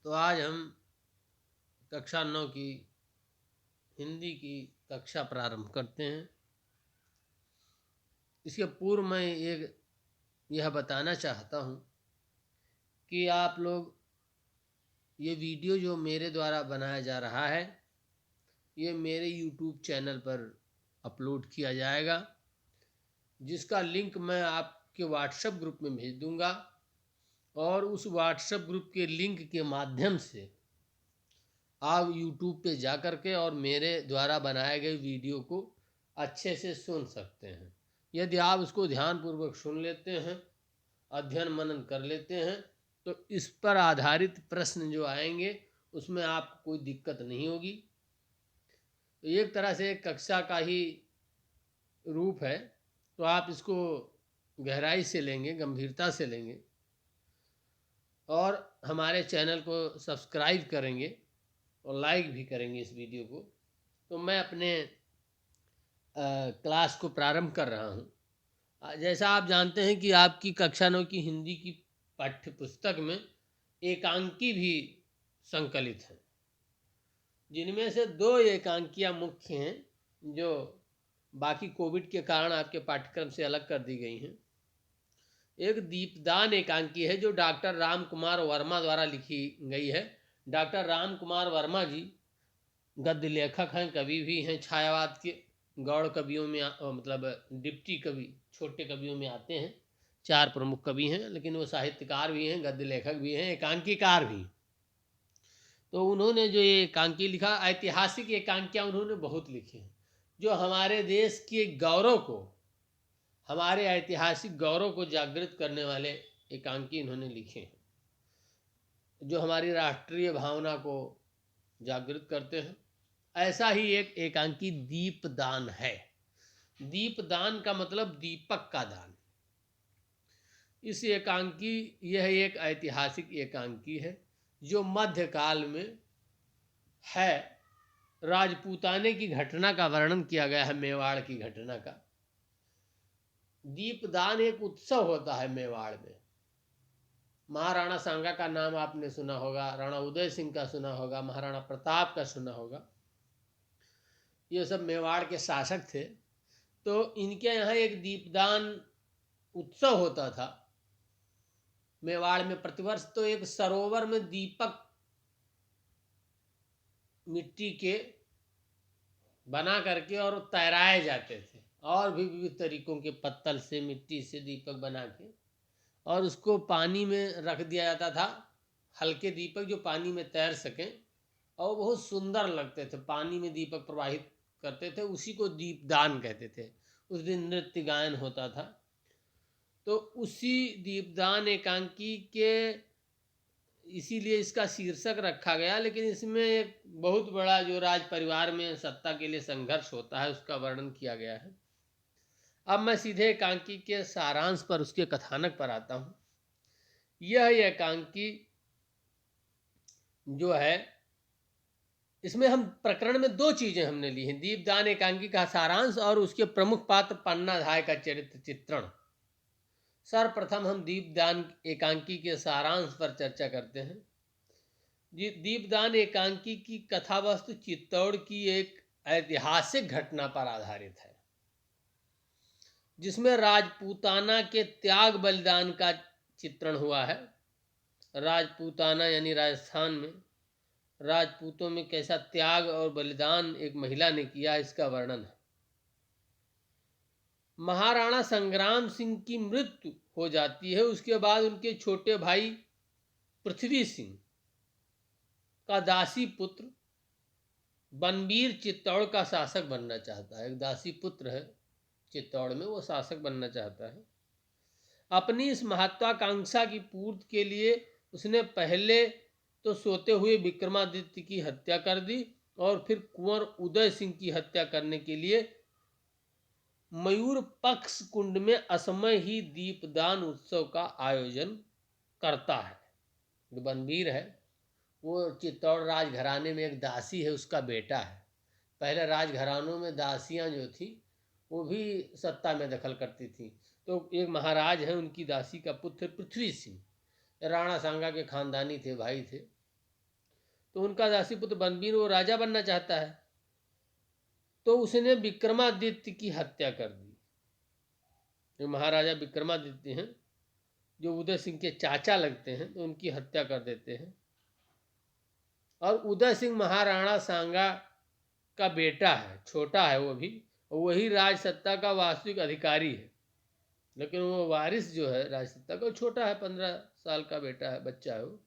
तो आज हम कक्षा 9 की हिंदी की कक्षा प्रारंभ करते हैं। इसके पूर्व मैं यह बताना चाहता हूँ कि आप लोग ये वीडियो जो मेरे द्वारा बनाया जा रहा है, ये मेरे YouTube चैनल पर अपलोड किया जाएगा, जिसका लिंक मैं आपके व्हाट्सएप ग्रुप में भेज दूँगा और उस व्हाट्सएप ग्रुप के लिंक के माध्यम से आप YouTube पे जा कर के और मेरे द्वारा बनाए गए वीडियो को अच्छे से सुन सकते हैं। यदि आप उसको ध्यानपूर्वक सुन लेते हैं, अध्ययन मनन कर लेते हैं, तो इस पर आधारित प्रश्न जो आएंगे उसमें आपको कोई दिक्कत नहीं होगी। तो एक तरह से एक कक्षा का ही रूप है, तो आप इसको गहराई से लेंगे, गंभीरता से लेंगे और हमारे चैनल को सब्सक्राइब करेंगे और लाइक भी करेंगे इस वीडियो को। तो मैं अपने क्लास को प्रारंभ कर रहा हूँ। जैसा आप जानते हैं कि आपकी कक्षा 9 की हिंदी की पाठ्य पुस्तक में एकांकी भी संकलित हैं, जिनमें से 2 एकांकियाँ मुख्य हैं जो बाकी कोविड के कारण आपके पाठ्यक्रम से अलग कर दी गई हैं। एक दीपदान एकांकी है जो डॉक्टर राम कुमार वर्मा द्वारा लिखी गई है। डॉक्टर राम कुमार वर्मा जी गद्य लेखक हैं, कवि भी हैं, छायावाद के गौड़ कवियों में मतलब डिप्टी कवि, छोटे कवियों में आते हैं। 4 प्रमुख कवि हैं, लेकिन वो साहित्यकार भी हैं, गद्य लेखक भी हैं, एकांकीकार भी। तो उन्होंने जो ये एकांकी लिखा, ऐतिहासिक एकांकियाँ उन्होंने बहुत लिखी हैं, जो हमारे देश के गौरव को, हमारे ऐतिहासिक गौरव को जागृत करने वाले एकांकी इन्होंने लिखे हैं, जो हमारी राष्ट्रीय भावना को जागृत करते हैं। ऐसा ही एक एकांकी दीपदान है। दीपदान का मतलब दीपक का दान। इस एकांकी, यह एक ऐतिहासिक एकांकी है जो मध्यकाल में है। राजपूताने की घटना का वर्णन किया गया है, मेवाड़ की घटना का। दीपदान एक उत्सव होता है मेवाड़ में। महाराणा सांगा का नाम आपने सुना होगा, राणा उदय सिंह का सुना होगा, महाराणा प्रताप का सुना होगा। ये सब मेवाड़ के शासक थे। तो इनके यहाँ एक दीपदान उत्सव होता था मेवाड़ में प्रतिवर्ष। तो एक सरोवर में दीपक मिट्टी के बना करके और तैराए जाते थे, और भी विविध तरीकों के पत्तल से, मिट्टी से दीपक बना के, और उसको पानी में रख दिया जाता था। हल्के दीपक जो पानी में तैर सकें, और बहुत सुंदर लगते थे, पानी में दीपक प्रवाहित करते थे। उसी को दीपदान कहते थे। उस दिन नृत्य गायन होता था। तो उसी दीपदान एकांकी के, इसीलिए इसका शीर्षक रखा गया। लेकिन इसमें एक बहुत बड़ा जो राज परिवार में सत्ता के लिए संघर्ष होता है, उसका वर्णन किया गया है। अब मैं सीधे एकांकी के सारांश पर, उसके कथानक पर आता हूँ। यह एकांकी जो है, इसमें हम प्रकरण में 2 चीजें हमने ली हैं: दीपदान एकांकी का सारांश और उसके प्रमुख पात्र पन्नाधाय का चरित्र चित्रण। सर्वप्रथम हम दीपदान एकांकी के सारांश पर चर्चा करते हैं। दीपदान एकांकी की कथा वस्तु चित्तौड़ की एक ऐतिहासिक घटना पर आधारित है, जिसमें राजपूताना के त्याग बलिदान का चित्रण हुआ है। राजपूताना यानी राजस्थान में राजपूतों में कैसा त्याग और बलिदान एक महिला ने किया, इसका वर्णन है। महाराणा संग्राम सिंह की मृत्यु हो जाती है। उसके बाद उनके छोटे भाई पृथ्वी सिंह का दासी पुत्र बनबीर चित्तौड़ का शासक बनना चाहता है। एक दासी पुत्र है चित्तौड़ में, वो शासक बनना चाहता है। अपनी इस महत्वाकांक्षा की पूर्ति के लिए उसने पहले तो सोते हुए विक्रमादित्य की हत्या कर दी, और फिर कुंवर उदय सिंह की हत्या करने के लिए मयूर पक्ष कुंड में असमय ही दीपदान उत्सव का आयोजन करता है। जो बनबीर है, वो चित्तौड़ राजघराने में एक दासी है, उसका बेटा है। पहले राजघरानों में दासियां जो थी वो भी सत्ता में दखल करती थी। तो एक महाराज है, उनकी दासी का पुत्र पृथ्वी सिंह, राणा सांगा के खानदानी थे, भाई थे। तो उनका दासीपुत्र बनवीर वो राजा बनना चाहता है, तो उसने विक्रमादित्य की हत्या कर दी। जो महाराजा विक्रमादित्य हैं, जो उदय सिंह के चाचा लगते हैं, तो उनकी हत्या कर देते हैं। और उदय सिंह महाराणा सांगा का बेटा है, छोटा है वो भी, वही राज सत्ता का वास्तविक अधिकारी है, लेकिन वो वारिस जो है राज सत्ता का, छोटा है, 15 साल का बेटा है, बच्चा है वो।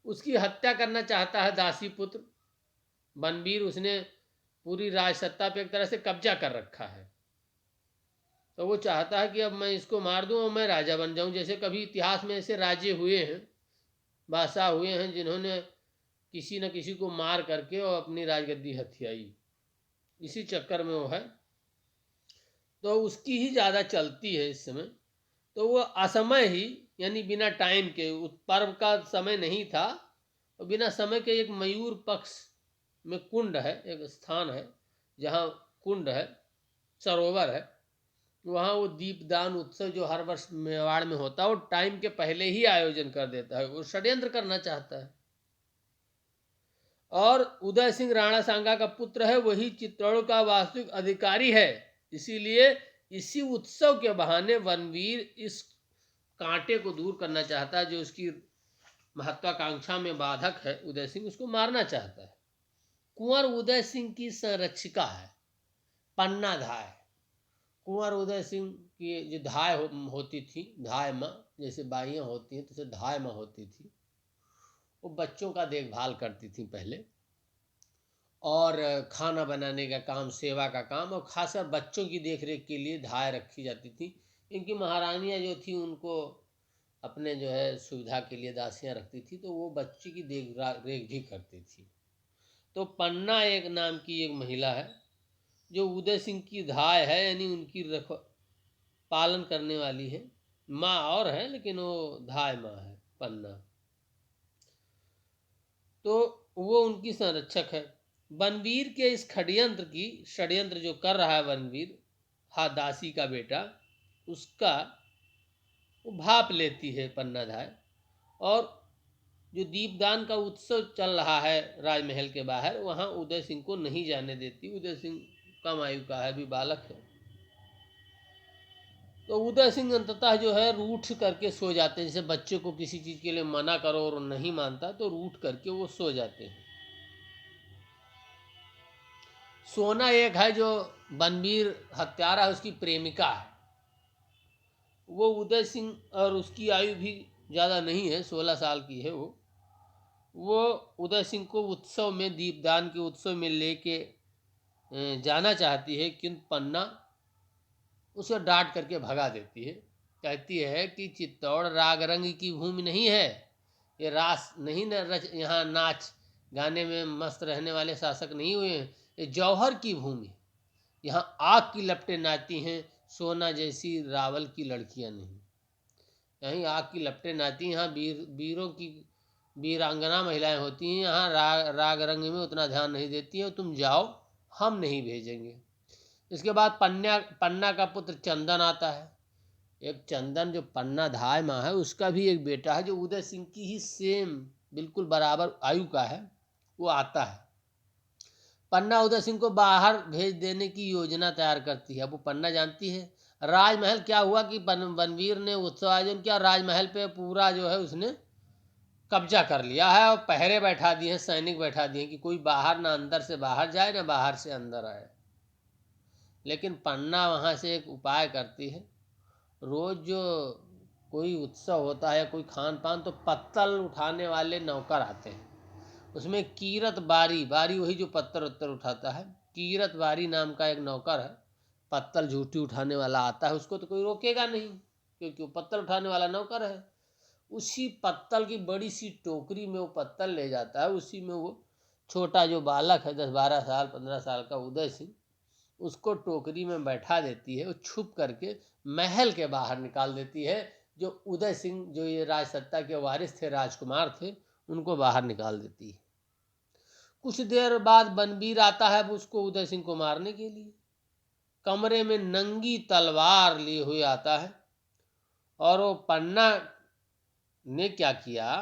उसकी हत्या करना चाहता है दासी पुत्र बनवीर। उसने पूरी राज सत्ता पे एक तरह से कब्जा कर रखा है, तो वो चाहता है कि अब मैं इसको मार दूं और मैं राजा बन जाऊं। जैसे कभी इतिहास में ऐसे राजे हुए हैं, बादशाह हुए हैं, जिन्होंने किसी न किसी को मार करके और अपनी राजगद्दी हथियाई। इसी चक्कर में वो है, तो उसकी ही ज़्यादा चलती है इस समय। तो वो असमय ही, यानी बिना टाइम के, उस पर्व का समय नहीं था, और बिना समय के एक मयूर पक्ष में कुंड है, एक स्थान है जहाँ कुंड है, सरोवर है, वहाँ वो दीपदान उत्सव जो हर वर्ष मेवाड़ में होता है, वो टाइम के पहले ही आयोजन कर देता है। वो षड्यंत्र करना चाहता है। और उदय सिंह राणा सांगा का पुत्र है, वही चित्तौड़ का वास्तविक अधिकारी है। इसीलिए इसी उत्सव के बहाने बनवीर इस कांटे को दूर करना चाहता है, जो उसकी महत्वाकांक्षा में बाधक है। उदय सिंह उसको मारना चाहता है। कुंवर उदय सिंह की संरक्षिका है पन्ना धाय। कुंवर उदय सिंह की जो धाय होती थी, धाय माँ, जैसे बाइयाँ होती हैं, तो धाय माँ होती थी। वो बच्चों का देखभाल करती थी पहले, और खाना बनाने का काम, सेवा का काम, और खासकर बच्चों की देखरेख के लिए धाय रखी जाती थी। इनकी महारानियाँ जो थी, उनको अपने जो है सुविधा के लिए दासियाँ रखती थी, तो वो बच्चे की रेख भी करती थी। तो पन्ना एक नाम की एक महिला है, जो उदय सिंह की धाय है, यानी उनकी पालन करने वाली है। माँ और है, लेकिन वो धाय माँ है पन्ना, तो वो उनकी संरक्षक है। बनवीर के इस षड्यंत्र जो कर रहा है बनवीर, दासी का बेटा, उसका वो भाप लेती है पन्ना धाय। और जो दीपदान का उत्सव चल रहा है राजमहल के बाहर, वहाँ उदय सिंह को नहीं जाने देती। उदय सिंह कम आयु का है, अभी बालक है। तो उदय सिंह अंततः जो है रूठ करके सो जाते हैं। जैसे बच्चे को किसी चीज़ के लिए मना करो और नहीं मानता, तो रूठ करके वो सो जाते हैं। सोना एक है जो बनवीर हत्यारा है, उसकी प्रेमिका है। वो उदय सिंह, और उसकी आयु भी ज़्यादा नहीं है, 16 साल की है वो उदय सिंह को उत्सव में, दीपदान के उत्सव में लेके जाना चाहती है, किंतु पन्ना उसे डांट करके भगा देती है। कहती है कि चित्तौड़ राग रंग की भूमि नहीं है, ये रास नहीं न यहाँ नाच गाने में मस्त रहने वाले शासक नहीं हुए हैं, ये जौहर की भूमि। यहाँ आग की लपटें नाचती हैं, सोना जैसी रावल की लड़कियाँ नहीं। यहीं आग की लपटें नाचती, यहाँ वीरों की वीरांगना महिलाएं होती हैं। यहाँ राग रंग में उतना ध्यान नहीं देती हैं। तुम जाओ, हम नहीं भेजेंगे। इसके बाद पन्ना का पुत्र चंदन आता है। एक चंदन जो पन्ना धाय माँ है, उसका भी एक बेटा है, जो उदय सिंह की ही सेम बिल्कुल बराबर आयु का है, वो आता है। पन्ना उदय सिंह को बाहर भेज देने की योजना तैयार करती है। वो पन्ना जानती है राजमहल क्या हुआ कि बनवीर ने उत्सव आयोजन किया, राजमहल पे पूरा जो है उसने कब्जा कर लिया है, और पहरे बैठा दिए हैं, सैनिक बैठा दिए कि कोई बाहर ना अंदर से बाहर जाए, ना बाहर से अंदर आए। लेकिन पन्ना वहाँ से एक उपाय करती है। रोज जो कोई उत्सव होता है या कोई खान पान, तो पत्तल उठाने वाले नौकर आते हैं। उसमें कीरत बारी वही जो पत्थर उत्तर उठाता है, कीरत बारी नाम का एक नौकर है, पत्तल झूठी उठाने वाला आता है। उसको तो कोई रोकेगा नहीं, क्योंकि वो पत्तल उठाने वाला नौकर है। उसी पत्तल की बड़ी सी टोकरी में वो पत्तल ले जाता है। उसी में वो छोटा जो बालक है, 10-12 साल 15 साल का उदय सिंह, उसको टोकरी में बैठा देती है। वो छुप करके महल के बाहर निकाल देती है। जो उदय सिंह, जो ये राजसत्ता के वारिस थे, राजकुमार थे, उनको बाहर निकाल देती है। कुछ देर बाद बनवीर आता है उसको उदय सिंह को मारने के लिए। कमरे में नंगी तलवार लिए हुए आता है। और वो पन्ना ने क्या किया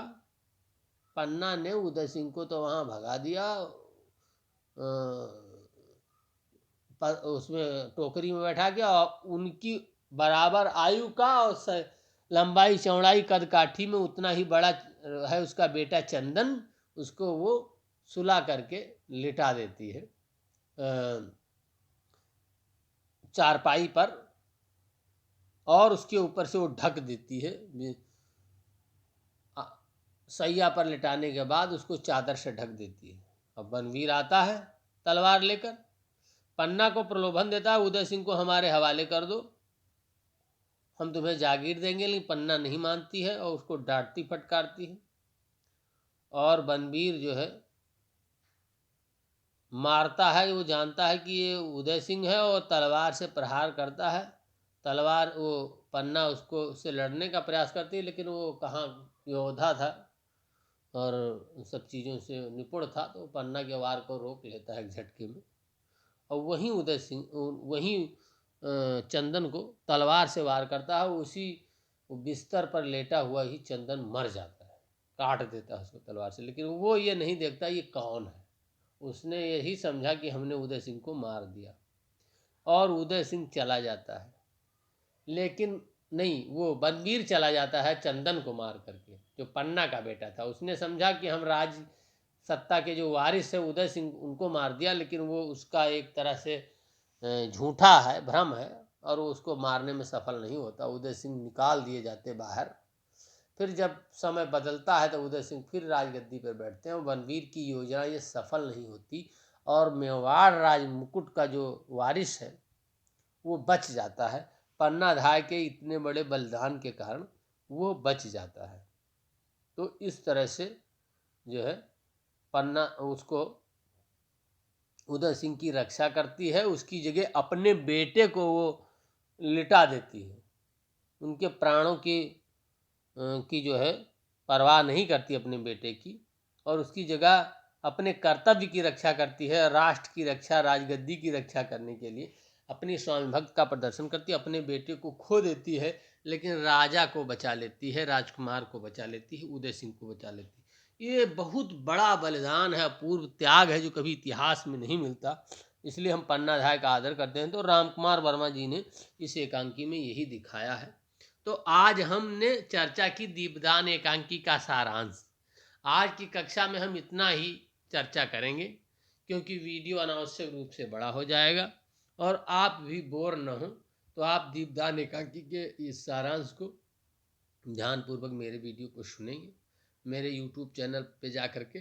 पन्ना ने उदय सिंह को तो वहाँ भगा दिया, उसमें टोकरी में बैठा के, और उनकी बराबर आयु का और लंबाई चौड़ाई कद काठी में उतना ही बड़ा है उसका बेटा चंदन, उसको वो सुला करके लिटा देती है चारपाई पर, और उसके ऊपर से वो ढक देती है। सैया पर लिटाने के बाद उसको चादर से ढक देती है। अब बनवीर आता है तलवार लेकर, पन्ना को प्रलोभन देता है, उदय सिंह को हमारे हवाले कर दो, हम तुम्हें जागीर देंगे। लेकिन पन्ना नहीं मानती है और उसको डांटती फटकारती है, और बनवीर जो है मारता है। वो जानता है कि ये उदय सिंह है और तलवार से प्रहार करता है। तलवार वो पन्ना उसको उससे लड़ने का प्रयास करती है, लेकिन वो कहाँ योद्धा था और उन सब चीज़ों से निपुण था, तो पन्ना के वार को रोक लेता है एक झटके में। और वहीं उदय सिंह वहीं चंदन को तलवार से वार करता है। उसी बिस्तर पर लेटा हुआ ही चंदन मर जाता है, काट देता है उसको तलवार से। लेकिन वो ये नहीं देखता ये कौन है, उसने यही समझा कि हमने उदय सिंह को मार दिया, और उदय सिंह चला जाता है। लेकिन नहीं, वो बनवीर चला जाता है चंदन को मार करके, जो पन्ना का बेटा था। उसने समझा कि हम राज सत्ता के जो वारिस है उदय सिंह, उनको मार दिया, लेकिन वो उसका एक तरह से झूठा है, भ्रम है, और वो उसको मारने में सफल नहीं होता। उदय सिंह निकाल दिए जाते बाहर। फिर जब समय बदलता है तो उदय सिंह फिर राजगद्दी पर बैठते हैं, और बनवीर की योजना ये सफल नहीं होती, और मेवाड़ राज मुकुट का जो वारिस है वो बच जाता है। पन्ना धाय के इतने बड़े बलिदान के कारण वो बच जाता है। तो इस तरह से जो है पन्ना उसको उदय सिंह की रक्षा करती है, उसकी जगह अपने बेटे को वो लिटा देती है। उनके प्राणों की जो है परवाह नहीं करती अपने बेटे की, और उसकी जगह अपने कर्तव्य की रक्षा करती है। राष्ट्र की रक्षा, राजगद्दी की रक्षा करने के लिए अपनी स्वामी भक्त का प्रदर्शन करती है। अपने बेटे को खो देती है, लेकिन राजा को बचा लेती है, राजकुमार को बचा लेती है, उदय सिंह को बचा लेती है। ये बहुत बड़ा बलिदान है, अपूर्व त्याग है, जो कभी इतिहास में नहीं मिलता। इसलिए हम पन्ना धाय का आदर करते हैं। तो रामकुमार वर्मा जी ने इस एकांकी में यही दिखाया है। तो आज हमने चर्चा की दीपदान एकांकी का सारांश। आज की कक्षा में हम इतना ही चर्चा करेंगे, क्योंकि वीडियो अनावश्यक रूप से बड़ा हो जाएगा और आप भी बोर न हो। तो आप दीपदान एकांकी के इस सारांश को ध्यानपूर्वक मेरे वीडियो को सुनेंगे मेरे YouTube चैनल पे जा कर के।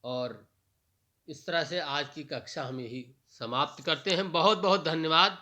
और इस तरह से आज की कक्षा हम यही समाप्त करते हैं। बहुत बहुत धन्यवाद।